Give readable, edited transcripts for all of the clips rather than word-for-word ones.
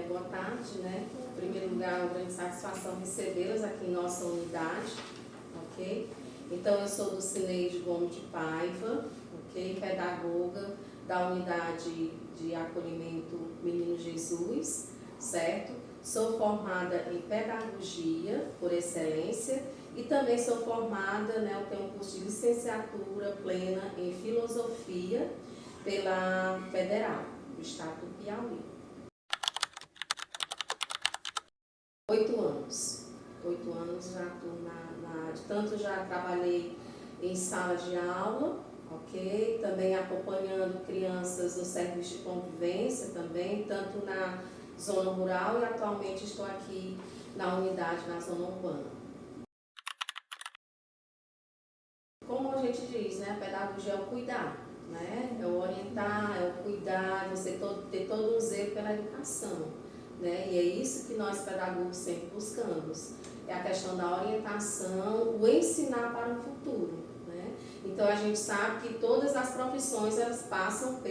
Boa tarde, né? Em primeiro lugar, é uma grande satisfação recebê-las aqui em nossa unidade, ok? Então, eu sou do Cineide Gomes de Paiva, ok? Pedagoga da unidade de acolhimento Menino Jesus, certo? Sou formada em pedagogia, por excelência, e também sou formada, né? Eu tenho um curso de licenciatura plena em filosofia pela Federal, do Estado do Piauí. 8 anos. 8 anos já estou na área. Tanto já trabalhei em sala de aula, ok? Também acompanhando crianças no serviço de convivência também, tanto na zona rural e atualmente estou aqui na unidade na zona urbana. Como a gente diz, né? A pedagogia é o cuidar, né? É o orientar, é o cuidar, você ter todo um zelo pela educação. Né? E é isso que nós pedagogos sempre buscamos, é a questão da orientação, o ensinar para o futuro. Né? Então a gente sabe que todas as profissões elas passam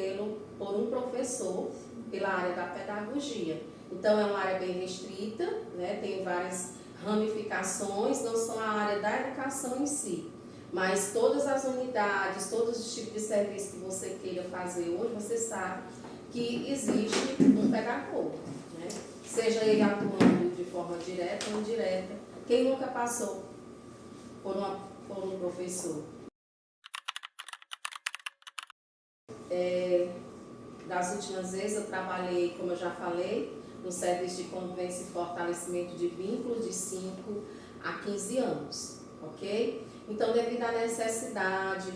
por um professor, pela área da pedagogia. Então é uma área bem restrita, né? Tem várias ramificações, não só a área da educação em si, mas todas as unidades, todos os tipos de serviço que você queira fazer hoje, você sabe que existe um pedagogo. Seja ele atuando de forma direta ou indireta. Quem nunca passou por um professor? Das últimas vezes eu trabalhei, como eu já falei, no serviço de convivência e fortalecimento de vínculos de 5 a 15 anos, ok? Então, devido à necessidade,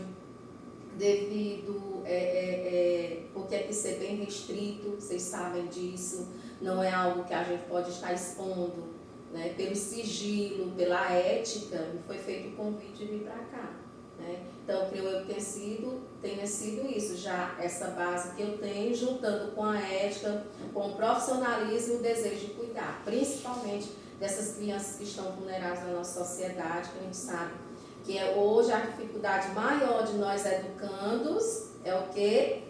porque é que ser bem restrito, vocês sabem disso, não é algo que a gente pode estar expondo, né? Pelo sigilo, pela ética, me foi feito o convite de vir para cá. Né? Então, creio eu que tenha sido isso, já essa base que eu tenho, juntando com a ética, com o profissionalismo e o desejo de cuidar, principalmente dessas crianças que estão vulneráveis na nossa sociedade, que a gente sabe que hoje a dificuldade maior de nós educandos é o quê?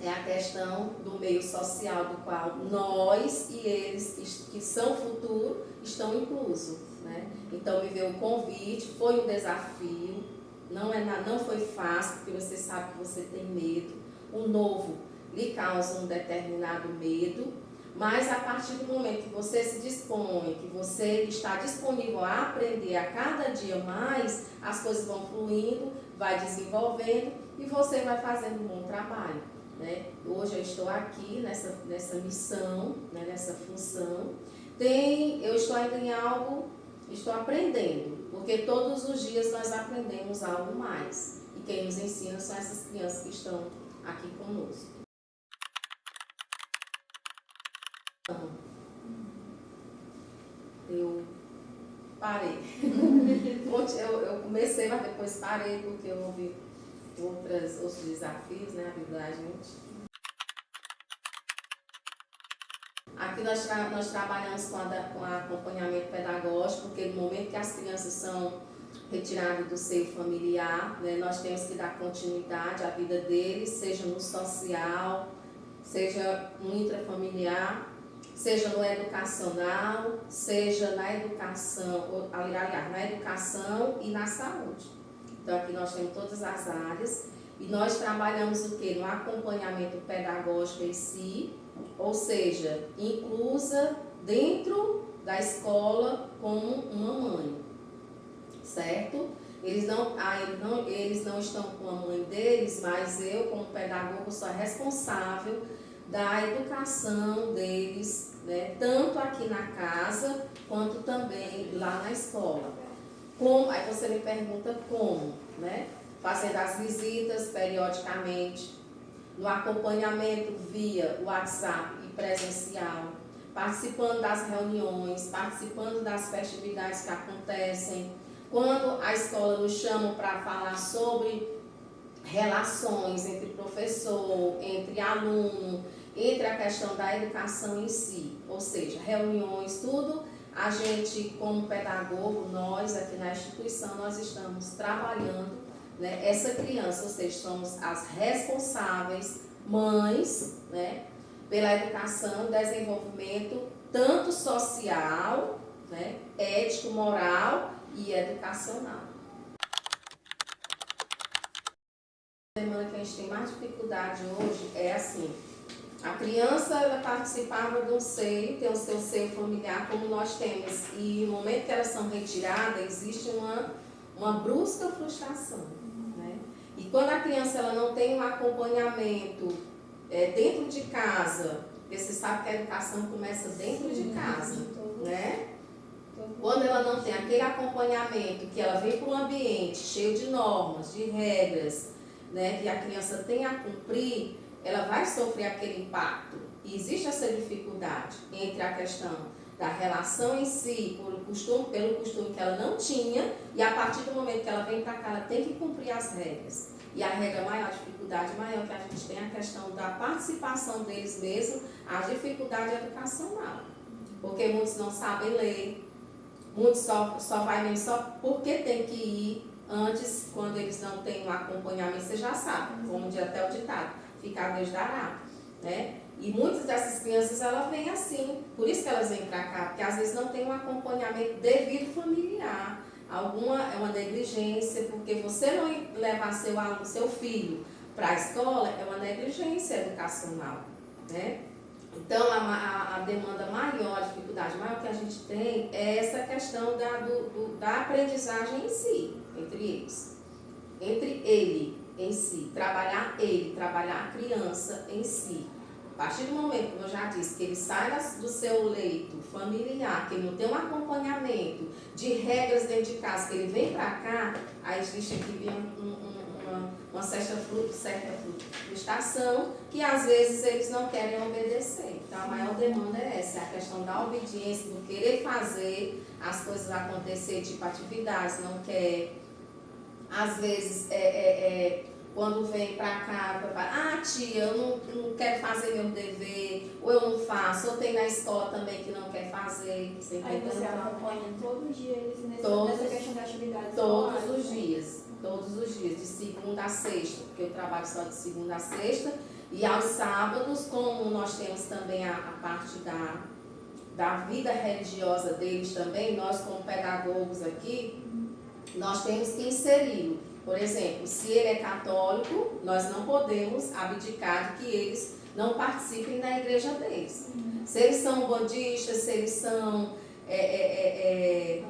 É a questão do meio social, do qual nós e eles, que são o futuro, estão inclusos. Né? Então, me veio o convite, foi um desafio, não foi fácil, porque você sabe que você tem medo, o novo lhe causa um determinado medo, mas a partir do momento que você se dispõe, que você está disponível a aprender a cada dia mais, as coisas vão fluindo, vai desenvolvendo e você vai fazendo um bom trabalho. Né? Hoje eu estou aqui nessa missão, né? Nessa função. Eu estou ainda em algo, estou aprendendo, porque todos os dias nós aprendemos algo mais. E quem nos ensina são essas crianças que estão aqui conosco. Eu parei. Eu comecei, mas depois parei porque eu ouvi outros desafios, né, a vida da gente. Aqui nós trabalhamos com acompanhamento pedagógico, porque no momento que as crianças são retiradas do seio familiar, né, nós temos que dar continuidade à vida deles, seja no social, seja no intrafamiliar, seja no educacional, seja na educação, aliás, na educação e na saúde. Então aqui nós temos todas as áreas e nós trabalhamos o quê? No acompanhamento pedagógico em si, ou seja, inclusa dentro da escola como uma mãe, certo? Eles não estão com a mãe deles, mas eu, como pedagogo, sou a responsável da educação deles, né? Tanto aqui na casa, quanto também lá na escola. Aí você me pergunta como, né? Fazendo as visitas periodicamente, no acompanhamento via WhatsApp e presencial, participando das reuniões, participando das festividades que acontecem. Quando a escola nos chama para falar sobre relações entre professor, entre aluno, entre a questão da educação em si, ou seja, reuniões, tudo, a gente como pedagogo, nós aqui na instituição, nós estamos trabalhando, né, essa criança, ou seja, somos as responsáveis, mães, né, pela educação, desenvolvimento tanto social, né, ético, moral e educacional. A demanda que a gente tem mais dificuldade hoje é assim, a criança ela participava de um seio, tem o seu seio familiar como nós temos, e no momento que elas são retiradas, existe uma brusca frustração, né? E quando a criança ela não tem um acompanhamento dentro de casa, porque você sabe que a educação começa dentro de casa, né? Quando ela não tem aquele acompanhamento, que ela vem para um ambiente cheio de normas, de regras, né, que a criança tem a cumprir, ela vai sofrer aquele impacto. E existe essa dificuldade entre a questão da relação em si, pelo costume que ela não tinha, e a partir do momento que ela vem para cá, ela tem que cumprir as regras. E a regra maior, a dificuldade maior que a gente tem é a questão da participação deles mesmo, a dificuldade educacional. Porque muitos não sabem ler, muitos só vai mesmo só porque tem que ir. Antes, quando eles não têm um acompanhamento, você já sabe, como diz até o ditado, ficar Deus dará, né? E muitas dessas crianças, elas vêm assim, por isso que elas vêm para cá, porque às vezes não tem um acompanhamento devido familiar, é uma negligência, porque você não levar seu filho para a escola é uma negligência educacional, né? Então, a demanda maior, a dificuldade maior que a gente tem é essa questão da aprendizagem em si, entre ele em si, trabalhar a criança em si. A partir do momento, como eu já disse, que ele sai do seu leito familiar, que ele não tem um acompanhamento de regras dentro de casa, que ele vem para cá, aí existe aqui uma certa frustração que às vezes eles não querem obedecer. Então a maior demanda é essa, é a questão da obediência, do querer fazer as coisas acontecer, tipo atividades, não quer. Às vezes, quando vem pra cá, tia, eu não quero fazer meu dever, ou eu não faço, ou tem na escola também que não quer fazer. Aí você acompanha todos os dias nessa questão da atividade Todos os dias, de segunda a sexta, porque eu trabalho só de segunda a sexta, e aos sábados, como nós temos também a parte da vida religiosa deles também, nós como pedagogos aqui, nós temos que inseri-lo. Por exemplo, se ele é católico, nós não podemos abdicar de que eles não participem da igreja deles. Se eles são bandistas, se eles são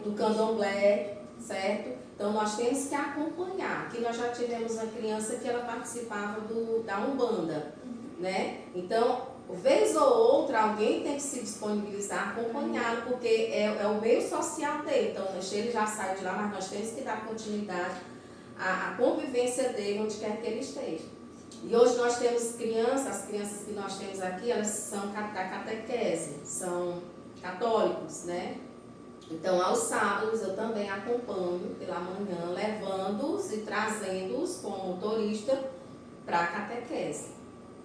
do candomblé, certo? Então nós temos que acompanhar. Aqui nós já tivemos uma criança que ela participava da Umbanda, né? Então, vez ou outra, alguém tem que se disponibilizar, acompanhá-lo, porque é o meio social dele. Então, ele já saiu de lá, mas nós temos que dar continuidade à convivência dele, onde quer que ele esteja. E hoje nós temos crianças, as crianças que nós temos aqui, elas são da catequese, são católicos, né? Então, aos sábados, eu também acompanho pela manhã, levando-os e trazendo-os como motorista para a catequese,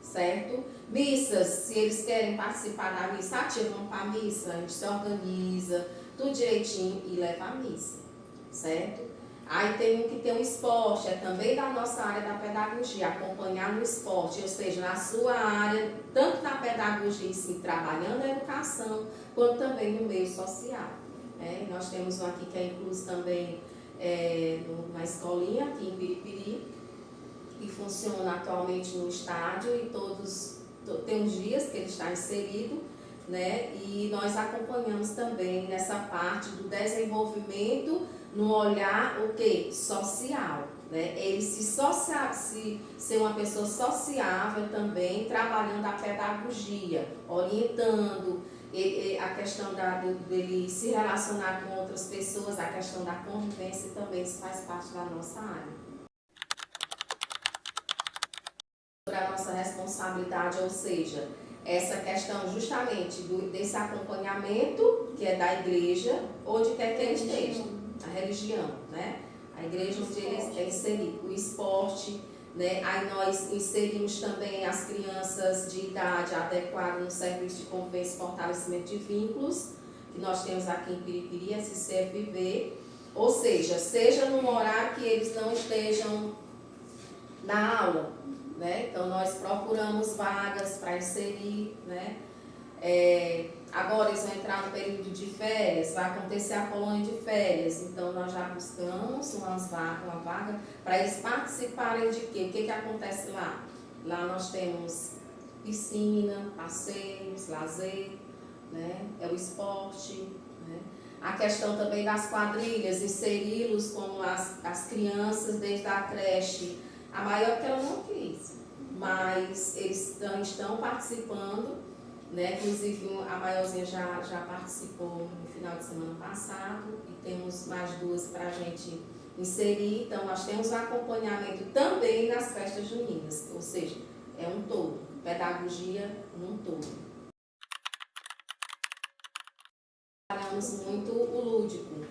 certo? Missas, se eles querem participar da missa, tia, vamos para a missa, a gente se organiza, tudo direitinho e leva a missa, certo? Aí tem que ter um esporte, é também da nossa área da pedagogia, acompanhar no esporte, ou seja, na sua área, tanto na pedagogia em si, trabalhando a educação, quanto também no meio social. Nós temos um aqui que é incluso também na escolinha, aqui em Piripiri, que funciona atualmente no estádio e tem uns dias que ele está inserido, né? E nós acompanhamos também nessa parte do desenvolvimento no olhar social, né? Ele ser uma pessoa sociável também, trabalhando a pedagogia, orientando, a questão dele se relacionar com outras pessoas, a questão da convivência também, isso faz parte da nossa área. A nossa responsabilidade, ou seja, essa questão justamente desse acompanhamento, que é da igreja, onde quer que ele esteja, a religião, né? A igreja onde ele é inserido, o esporte, né? Aí nós inserimos também as crianças de idade adequada no serviço de convivência e fortalecimento de vínculos, que nós temos aqui em Piripiri, SCFV, ou seja num horário que eles não estejam na aula, né? Então nós procuramos vagas para inserir, né? Agora eles vão entrar no período de férias, vai acontecer a colônia de férias, então nós já buscamos uma vaga para eles participarem de quê? O que acontece lá? Lá nós temos piscina, passeios, lazer, né? É o esporte, né? A questão também das quadrilhas, inseri-los como as crianças desde a creche. A maior que ela não quis, mas eles estão participando, né? Inclusive a maiorzinha já participou no final de semana passado e temos mais duas para a gente inserir. Então nós temos acompanhamento também nas festas juninas, ou seja, é um todo, pedagogia num todo. Trabalhamos muito o lúdico,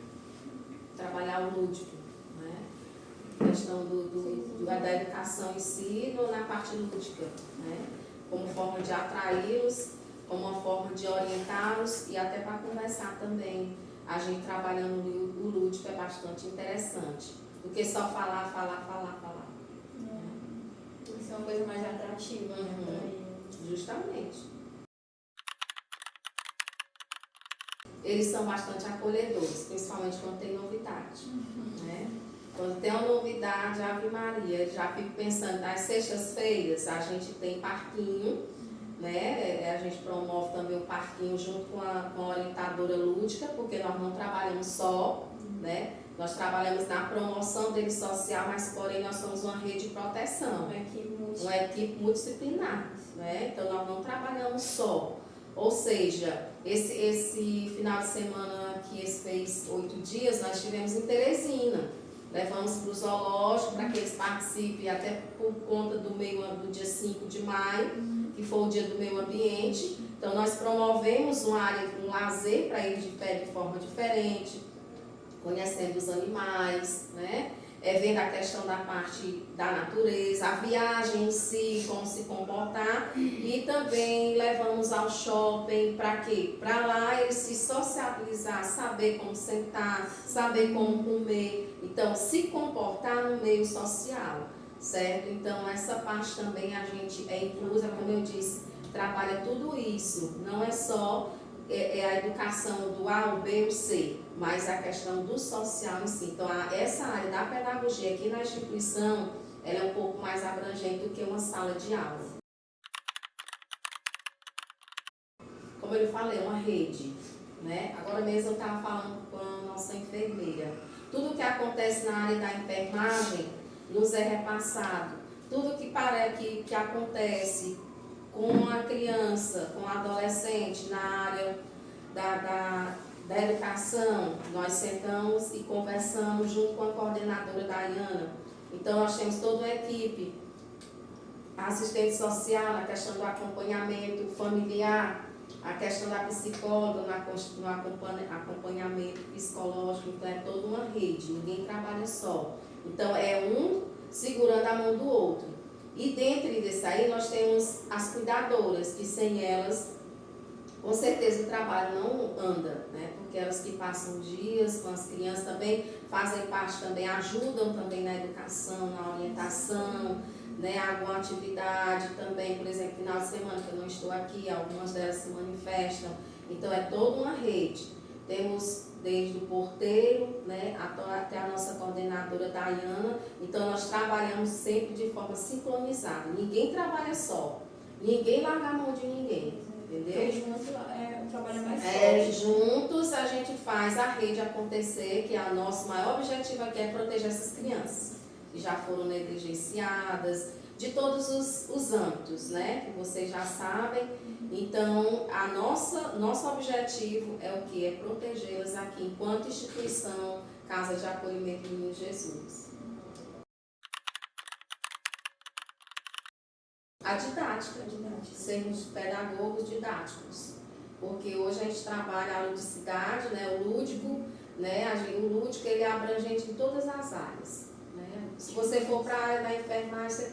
trabalhar o lúdico, né? A questão da educação em si na parte lúdica, né? Como forma de atraí-los, como uma forma de orientá-los e até para conversar também. A gente trabalhando o lúdico é bastante interessante, do que só falar. Isso é uma coisa mais atrativa, né? Justamente. Eles são bastante acolhedores, principalmente quando tem novidade, né? Quando tem uma novidade, Ave Maria, já fico pensando, nas sextas-feiras a gente tem parquinho, né? A gente promove também o parquinho junto com a orientadora lúdica, porque nós não trabalhamos só, né? Nós trabalhamos na promoção dele social, mas porém nós somos uma rede de proteção, uma equipe multidisciplinar, né? Então nós não trabalhamos só. Ou seja, esse final de semana que esse fez 8 dias, nós estivemos em Teresina. Levamos para o zoológico para que eles participem, até por conta do dia 5 de maio, que foi o dia do meio ambiente. Então nós promovemos uma área, um lazer para eles de pé de forma diferente, conhecendo os animais, né? Vendo a questão da parte da natureza, a viagem em si, como se comportar, e também levamos ao shopping para quê? Para lá eles se socializar, saber como sentar, saber como comer, então se comportar no meio social, certo? Então essa parte também a gente é inclusa, como eu disse, trabalha tudo isso, não é só a educação do A, o B, o C, mas a questão do social em si. Então, essa área da pedagogia aqui na instituição, ela é um pouco mais abrangente do que uma sala de aula. Como eu falei, uma rede, né? Agora mesmo eu estava falando com a nossa enfermeira. Tudo que acontece na área da enfermagem nos é repassado. Tudo que acontece com a criança, com a adolescente na área da educação, nós sentamos e conversamos junto com a coordenadora Daiana. Então nós temos toda uma equipe, assistente social na questão do acompanhamento familiar, a questão da psicóloga no acompanhamento psicológico, então é toda uma rede, ninguém trabalha só. Então é um segurando a mão do outro. E dentro desse aí nós temos as cuidadoras, que sem elas, com certeza o trabalho não anda, né? Porque elas que passam dias com as crianças também, fazem parte também, ajudam também na educação, na orientação, né? Alguma atividade também, por exemplo, final de semana que eu não estou aqui, algumas delas se manifestam. Então é toda uma rede. Temos desde o porteiro, né, até a nossa coordenadora Daiana. Então nós trabalhamos sempre de forma sincronizada. Ninguém trabalha só, ninguém larga a mão de ninguém, entendeu? Juntos é um trabalho mais forte. Juntos a gente faz a rede acontecer, que o nosso maior objetivo aqui é proteger essas crianças que já foram negligenciadas, de todos os âmbitos, né, que vocês já sabem. Então, nosso objetivo é o que? É protegê-las aqui enquanto instituição Casa de Acolhimento Menino Jesus. A didática, sermos pedagogos didáticos, porque hoje a gente trabalha a ludicidade, né, o lúdico, né, o lúdico ele é abrangente em todas as áreas, né? Se você for para a área da enfermagem, você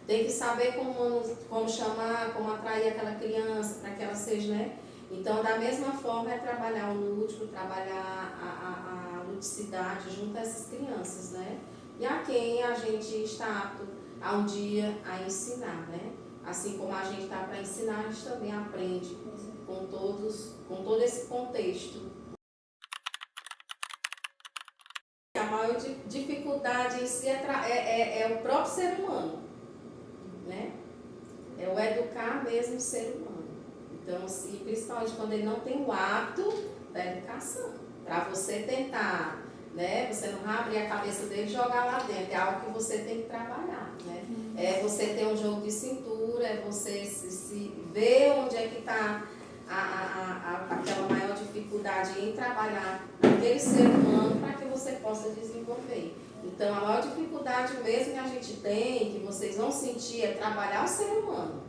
tem que saber como chamar, como atrair aquela criança para que ela seja, né? Então, da mesma forma, é trabalhar o lúdico, trabalhar a ludicidade junto a essas crianças, né? E a quem a gente está apto a um dia a ensinar, né? Assim como a gente está para ensinar, a gente também aprende com todo esse contexto. A maior dificuldade em si é o próprio ser humano, né? É o educar mesmo o ser humano. Então, e principalmente quando ele não tem o hábito da educação. Para você tentar, né? Você não vai abrir a cabeça dele e jogar lá dentro. É algo que você tem que trabalhar, né? É você ter um jogo de cintura, é você se ver onde é que está aquela maior dificuldade em trabalhar naquele ser humano para que você possa desenvolver. Então, a maior dificuldade mesmo que a gente tem, que vocês vão sentir, é trabalhar o ser humano.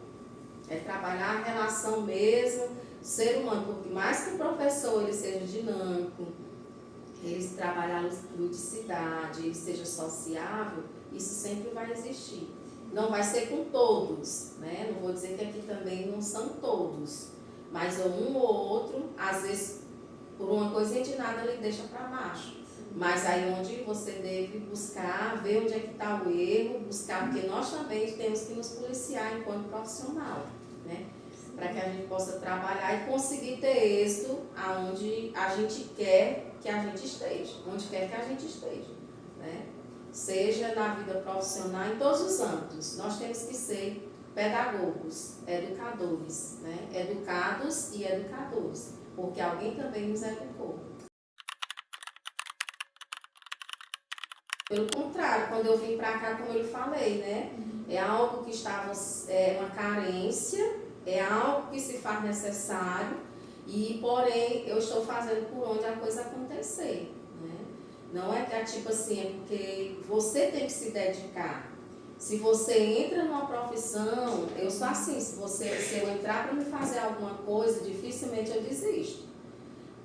É trabalhar a relação mesmo, ser humano, porque mais que o professor ele seja dinâmico, ele trabalhar a ludicidade, ele seja sociável, isso sempre vai existir. Não vai ser com todos, né? Não vou dizer que aqui também não são todos, mas um ou outro, às vezes, por uma coisinha de nada, ele deixa para baixo. Mas aí onde você deve buscar, ver onde é que está o erro, buscar, porque nós também temos que nos policiar enquanto profissional, né? Para que a gente possa trabalhar e conseguir ter êxito aonde a gente quer que a gente esteja, onde quer que a gente esteja, né? Seja na vida profissional, em todos os âmbitos, nós temos que ser pedagogos, educadores, né? Educados e educadores, porque alguém também nos educou. Pelo contrário, quando eu vim para cá, como eu falei, né? É algo que estava, uma carência, é algo que se faz necessário, e porém eu estou fazendo por onde a coisa acontecer, né? Não é que é tipo assim, é porque você tem que se dedicar. Se você entra numa profissão, eu sou assim, se eu entrar para me fazer alguma coisa, dificilmente eu desisto.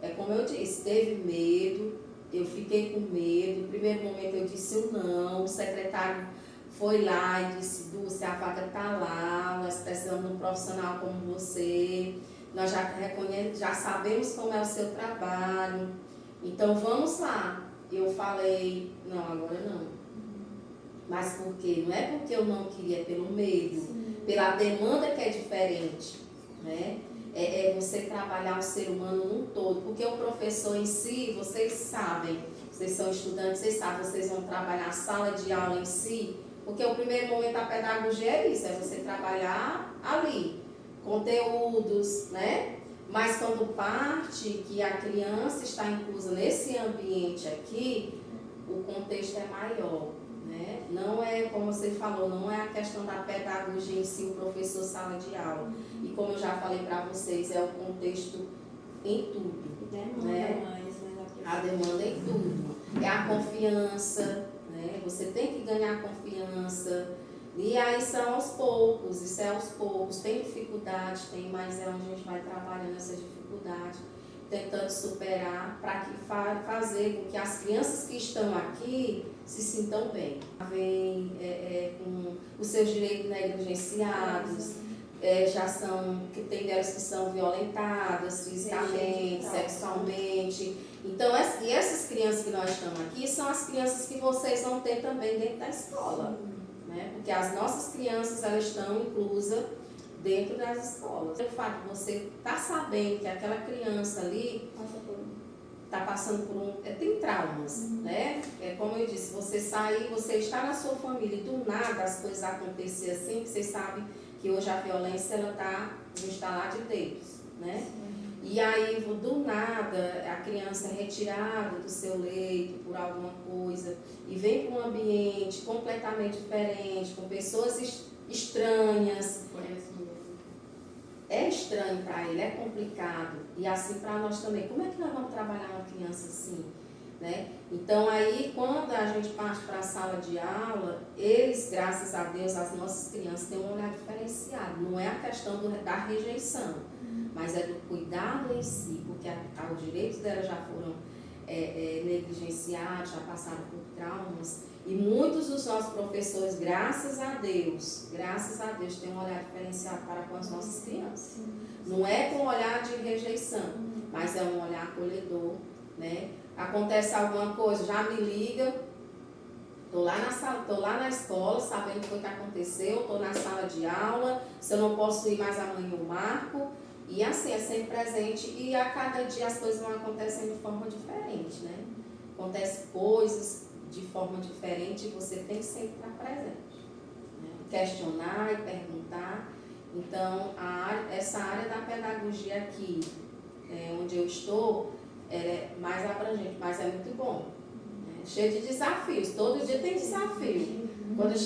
É como eu disse, teve medo, eu fiquei com medo, no primeiro momento eu disse o não, o secretário foi lá e disse, Dulce, a vaga está lá, nós precisamos de um profissional como você, nós já sabemos como é o seu trabalho, então vamos lá. Eu falei, não, agora não. Mas por quê? Não é porque eu não queria, é pelo medo, pela demanda que é diferente, né? É você trabalhar o ser humano num todo, porque o professor em si, vocês sabem, vocês são estudantes, vocês sabem, vocês vão trabalhar a sala de aula em si, porque o primeiro momento da pedagogia é isso, é você trabalhar ali, conteúdos, né? Mas quando parte que a criança está inclusa nesse ambiente aqui, o contexto é maior, né? Não é, como você falou, não é a questão da pedagogia em si, o professor sala de aula. E como eu já falei para vocês, é o contexto em tudo. Demanda né? mais, A demanda em tudo. É a confiança, né? Você tem que ganhar confiança. E aí são aos poucos, isso é aos poucos. Tem dificuldade, tem, mas é onde a gente vai trabalhando essa dificuldade, tentando superar para que fazer com que as crianças que estão aqui se sintam bem. Vem com os seus direitos negligenciados, já são, que tem delas que são violentadas fisicamente, sexualmente. Então, e essas crianças que nós estamos aqui são as crianças que vocês vão ter também dentro da escola. Né? Porque as nossas crianças, elas estão inclusas dentro das escolas. O fato de você estar sabendo que aquela criança ali está passando por tem traumas, né? É como eu disse, você sair, você está na sua família e do nada as coisas acontecer assim, que você sabe que hoje a violência ela está no estalar de dedos, né? E aí, do nada, a criança é retirada do seu leito por alguma coisa e vem para um ambiente completamente diferente, com pessoas estranhas. É estranho para ele, é complicado. E assim para nós também. Como é que nós vamos trabalhar uma criança assim? Né? Então aí, quando a gente parte para a sala de aula, eles, graças a Deus, as nossas crianças têm um olhar diferenciado. Não é a questão da rejeição, mas é do cuidado em si, porque os direitos delas já foram negligenciados, já passaram por traumas. E muitos dos nossos professores, graças a Deus, têm um olhar diferenciado para com as nossas crianças. Não é com um olhar de rejeição, mas é um olhar acolhedor, né? Acontece alguma coisa, já me liga, Estou lá na sala, estou lá na escola, sabendo o que aconteceu, estou na sala de aula, se eu não posso ir mais amanhã eu marco. E assim, é sempre presente e a cada dia as coisas vão acontecendo de forma diferente, né? Acontecem coisas de forma diferente e você tem que sempre estar presente, né? Questionar e perguntar. Então, essa área da pedagogia aqui, onde eu estou, é mais abrangente, mas é muito bom. Cheio de desafios, todo dia tem desafio. Quando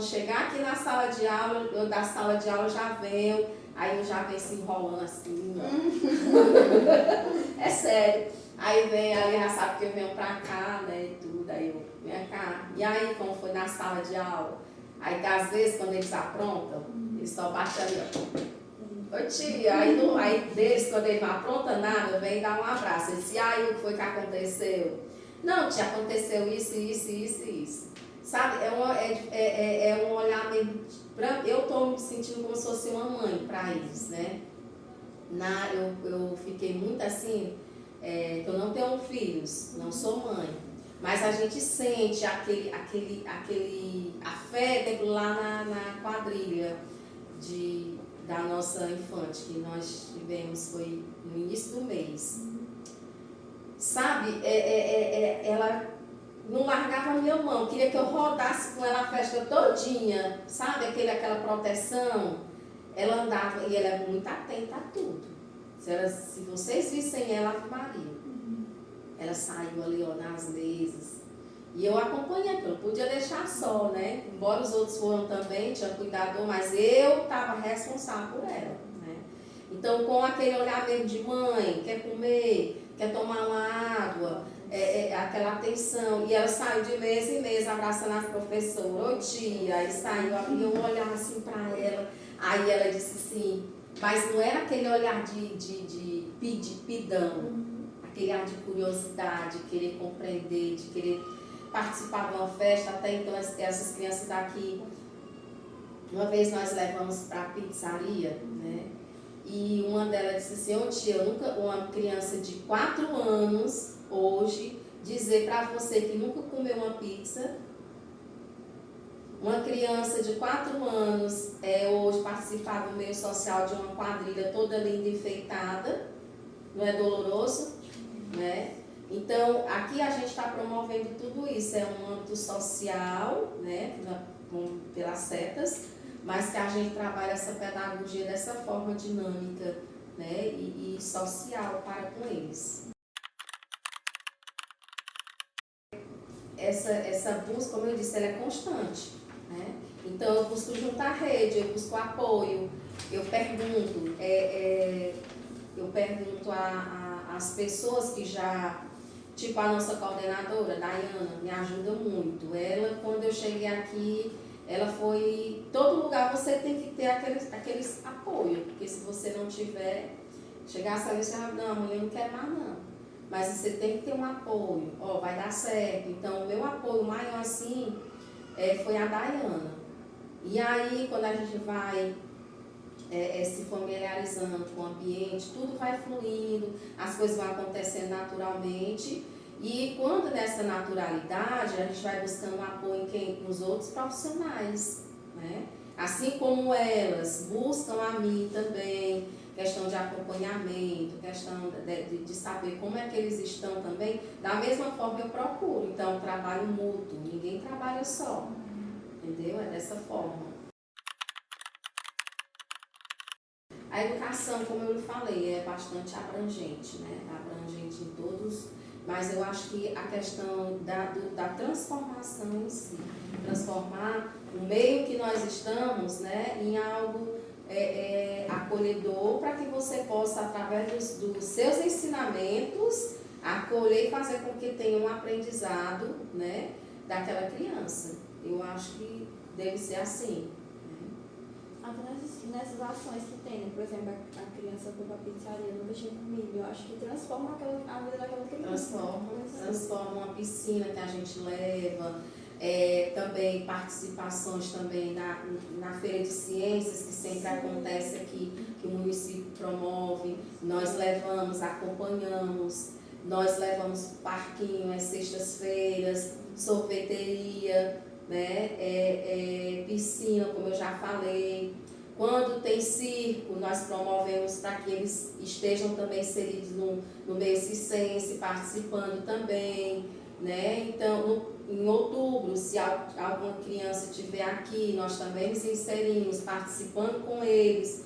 chegar aqui na sala de aula, eu da sala de aula já venho, aí eu já venho se enrolando assim, é sério. Aí vem ali, já sabe que eu venho pra cá, né, e tudo, aí eu venho cá. E aí, como foi na sala de aula? Aí, às vezes, quando eles aprontam, eles só batem ali, ó. Ô tia, aí deles, quando eles não aprontam nada, eu venho dar um abraço. Eles dizem, e aí, o que foi que aconteceu? Não, tia, aconteceu isso. Sabe, é um olhar mesmo. Eu estou me sentindo como se fosse uma mãe para eles, né? Eu fiquei muito assim, que eu não tenho filhos, não sou mãe. Mas a gente sente aquele afeto lá na quadrilha da nossa infante, que nós tivemos, foi no início do mês. Sabe, ela não largava a minha mão, queria que eu rodasse com ela a festa todinha, sabe, aquela proteção. Ela andava e ela é muito atenta a tudo. Se vocês vissem ela, Ave Maria. Ela saiu ali, ó, nas mesas. E eu acompanhei, porque eu não podia deixar só, né? Embora os outros foram também, tinha cuidador, mas eu estava responsável por ela, né? Então, com aquele olhar mesmo de mãe, quer comer, quer tomar uma água, aquela atenção. E ela saiu de mês em mês abraçando as professoras, ô tia, aí saiu, e eu olhava assim para ela. Aí ela disse assim, mas não era aquele olhar de pidão, aquele olhar de curiosidade, de querer compreender, de querer participar de uma festa. Até então essas crianças daqui, uma vez nós levamos para a pizzaria, né? E uma delas disse assim, ô tia, eu nunca, uma criança de 4 anos, hoje, dizer para você que nunca comeu uma pizza, uma criança de 4 anos, hoje participar do meio social de uma quadrilha toda linda e enfeitada, não é doloroso? Né? Então, aqui a gente está promovendo tudo isso, é um âmbito social, né, pelas setas, mas que a gente trabalha essa pedagogia dessa forma dinâmica, né, e social para com eles. Essa busca, como eu disse, ela é constante, né? Então eu busco juntar rede, eu busco apoio, eu pergunto às pessoas que já, tipo a nossa coordenadora, Daiana, me ajuda muito. Ela, quando eu cheguei aqui, ela foi, todo lugar você tem que ter aqueles apoios, porque se você não tiver, chegasse ali e disse, não, amanhã eu não quero mais não. Mas você tem que ter um apoio, vai dar certo. Então, o meu apoio maior assim foi a Daiana. E aí, quando a gente vai se familiarizando com o ambiente, tudo vai fluindo, as coisas vão acontecendo naturalmente. E quando nessa naturalidade, a gente vai buscando apoio nos outros profissionais, né? Assim como elas buscam a mim também, questão de acompanhamento, questão de saber como é que eles estão também, da mesma forma eu procuro. Então, trabalho mútuo, ninguém trabalha só, entendeu? É dessa forma. A educação, como eu lhe falei, é bastante abrangente, né? Abrangente em todos, mas eu acho que a questão da transformação em si, transformar o meio que nós estamos, né, em algo acolhedor, para que você possa, através dos seus ensinamentos, acolher e fazer com que tenha um aprendizado, né, daquela criança. Eu acho que deve ser assim. Nessas ações que tem, né? Por exemplo, a criança foi para a pizzaria, não deixei comida, eu acho que transforma a vida daquela criança. Transforma uma piscina que a gente leva, também participações também na Feira de Ciências, que sempre acontece aqui, que o município promove, nós levamos, acompanhamos, nós levamos parquinho às sextas-feiras, sorveteria, né? Piscina, como eu já falei. Quando tem circo, nós promovemos para que eles estejam também inseridos no meio circense, participando também, né? Então, em outubro, se alguma criança estiver aqui, nós também nos inserimos, participando com eles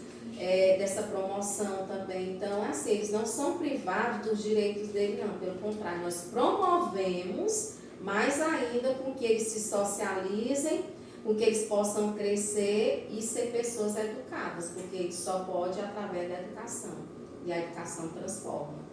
dessa promoção também. Então, assim, eles não são privados dos direitos deles, não. Pelo contrário, nós promovemos mais ainda com que eles se socializem, com que eles possam crescer e ser pessoas educadas, porque ele só pode através da educação, e a educação transforma.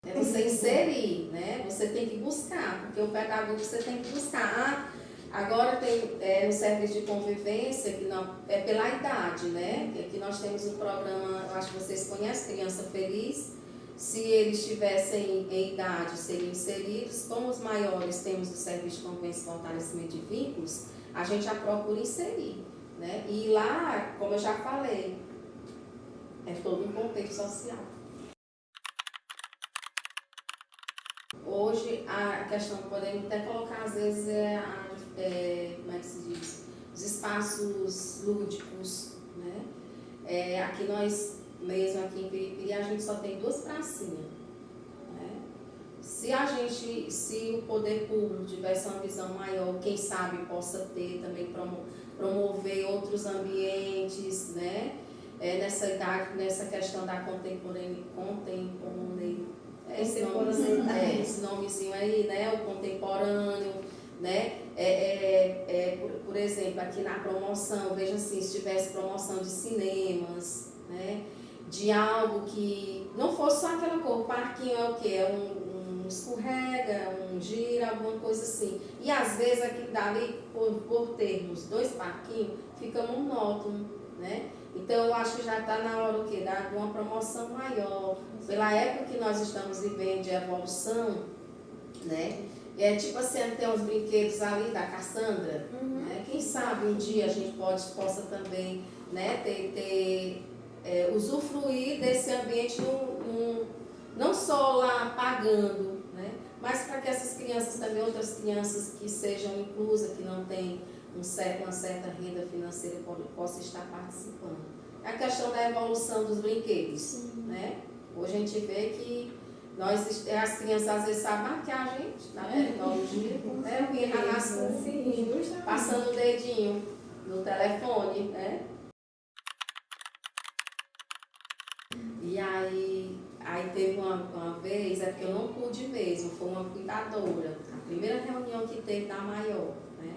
É você inserir, né? Você tem que buscar, porque o pedagogo você tem que buscar. Agora tem no serviço de convivência, que não, é pela idade, né? Aqui nós temos um programa, eu acho que vocês conhecem, Criança Feliz. Se eles estivessem em idade, seriam inseridos. Como os maiores temos o serviço de convivência e fortalecimento de vínculos, a gente já procura inserir, né? E lá, como eu já falei, é todo um contexto social. Hoje, a questão que podemos até colocar, às vezes, como é que se diz? Os espaços lúdicos, né? Aqui nós, mesmo aqui em Piripiri, a gente só tem 2 pracinhas, né? Se o poder público tivesse uma visão maior, quem sabe possa ter também, promover outros ambientes, né? Nessa idade, nessa questão da esse nomezinho aí, né? O contemporâneo, né? Por exemplo, aqui na promoção, veja assim, se tivesse promoção de cinemas, né? De algo que não fosse só aquela cor, o parquinho é o quê? É um escorrega, um gira, alguma coisa assim. E às vezes aqui dali, por termos 2 parquinhos, fica monótono, né? Então eu acho que já está na hora de uma promoção maior, pela época que nós estamos vivendo de evolução, né? Tipo assim, tem uns brinquedos ali da Cassandra, né? Quem sabe um dia a gente possa também, né, usufruir desse ambiente, não só lá pagando, né, mas para que essas crianças também, outras crianças que sejam inclusas, que não têm uma certa renda financeira, possam estar participando. A questão da evolução dos brinquedos, né? Hoje a gente vê que as crianças às vezes sabem maquiar a gente na tecnologia, passando o dedinho no telefone, né? E aí teve uma vez, porque eu não pude mesmo, foi uma cuidadora, a primeira reunião que teve da maior, né?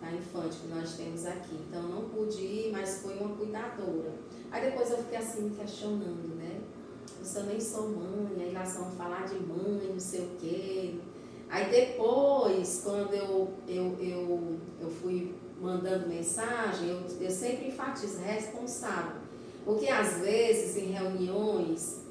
Da infante que nós temos aqui. Então eu não pude ir, mas foi uma cuidadora. Aí depois eu fiquei assim me questionando, né? Eu nem sou mãe, aí elas vão falar de mãe, não sei o quê. Aí depois, quando eu fui mandando mensagem, eu sempre enfatizo, responsável. Porque às vezes em reuniões,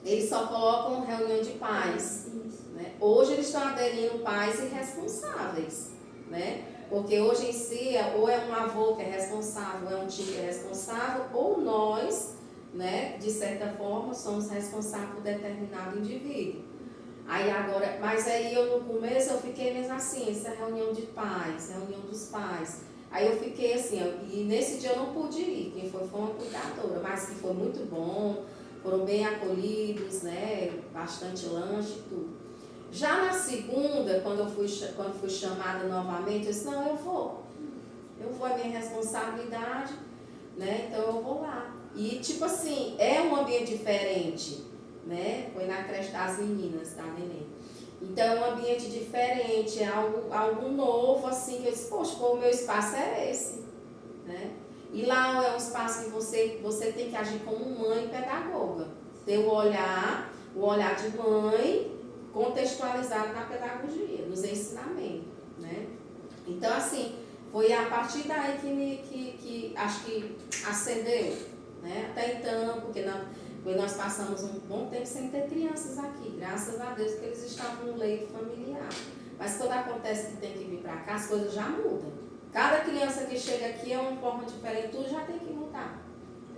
eles só colocam reunião de pais. Né? Hoje eles estão aderindo pais irresponsáveis, né? Porque hoje em si, ou é um avô que é responsável, ou é um tio que é responsável, ou nós, né, de certa forma, somos responsáveis por determinado indivíduo. Aí agora, mas aí no começo eu fiquei mesmo assim, essa reunião de pais, reunião dos pais. Aí eu fiquei assim, e nesse dia eu não pude ir, quem foi uma cuidadora, mas que foi muito bom, foram bem acolhidos, né, bastante lanche e tudo. Já na segunda, quando fui chamada novamente, eu disse, não, eu vou, é minha responsabilidade, né, então eu vou lá. E tipo assim, é um ambiente diferente, né, foi na creche das meninas, da neném. Então é um ambiente diferente, é algo novo, assim, que eu disse, poxa, o meu espaço é esse, né. E lá é um espaço que você tem que agir como mãe pedagoga, ter o olhar de mãe, contextualizado na pedagogia, nos ensinamentos, né? Então, assim, foi a partir daí que acho que acendeu, né? Até então, porque nós passamos um bom tempo sem ter crianças aqui, graças a Deus que eles estavam no leito familiar. Mas quando acontece que tem que vir para cá, as coisas já mudam. Cada criança que chega aqui é uma forma diferente, tudo já tem que mudar.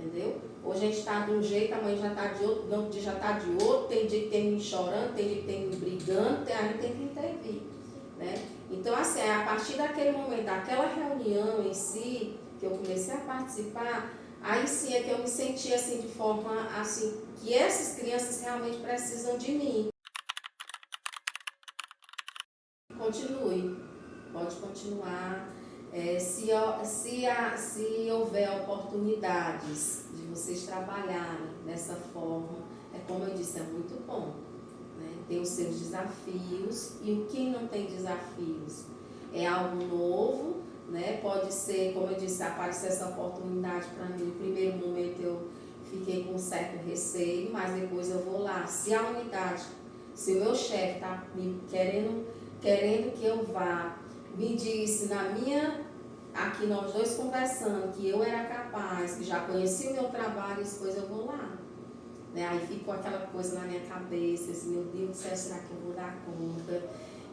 entendeu? Hoje a gente está de um jeito, amanhã já está de outro, não, já está de outro, tem dia que tem me chorando, tem dia que tem me brigando, a gente tem que intervir, né? Então, assim, a partir daquele momento, daquela reunião em si, que eu comecei a participar, aí sim é que eu me senti assim, de forma assim, que essas crianças realmente precisam de mim. Continue, pode continuar. Se houver oportunidades de vocês trabalharem dessa forma, como eu disse, é muito bom, né? Tem os seus desafios, e o que não tem desafios é algo novo, né? Pode ser, como eu disse, aparecer essa oportunidade para mim. No primeiro momento eu fiquei com um certo receio, mas depois eu vou lá. Se a unidade, se o meu chefe está me querendo que eu vá, me disse aqui nós dois conversando, que eu era capaz, que já conhecia o meu trabalho, depois eu vou lá. Né? Aí ficou aquela coisa na minha cabeça, assim, meu Deus do céu, será que eu vou dar conta?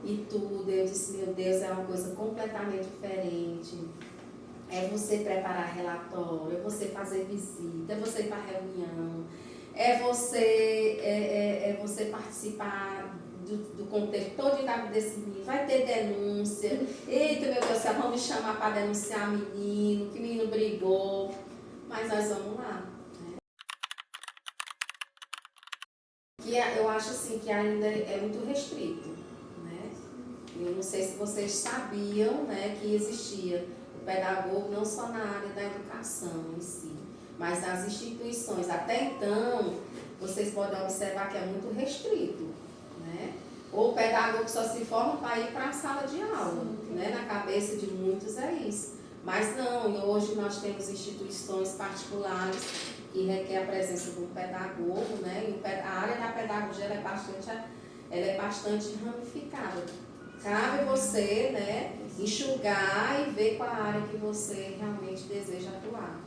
E tudo, eu disse, meu Deus, é uma coisa completamente diferente. É você preparar relatório, é você fazer visita, é você ir para reunião, é você participar do contexto todo da vida desse menino. Vai ter denúncia. Eita, meu Deus do céu, vão me chamar para denunciar menino, que menino brigou. Mas nós vamos lá. Né? Que eu acho assim que ainda é muito restrito. Né? Eu não sei se vocês sabiam, né, que existia o pedagogo não só na área da educação em si, mas nas instituições. Até então, vocês podem observar que é muito restrito. Né? Ou o pedagogo só se forma para ir para a sala de aula. Né? Na cabeça de muitos é isso. Mas não, e hoje nós temos instituições particulares que requer a presença de um pedagogo, né? E a área da pedagogia ela é bastante ramificada. Cabe você, né, enxugar e ver qual a área que você realmente deseja atuar.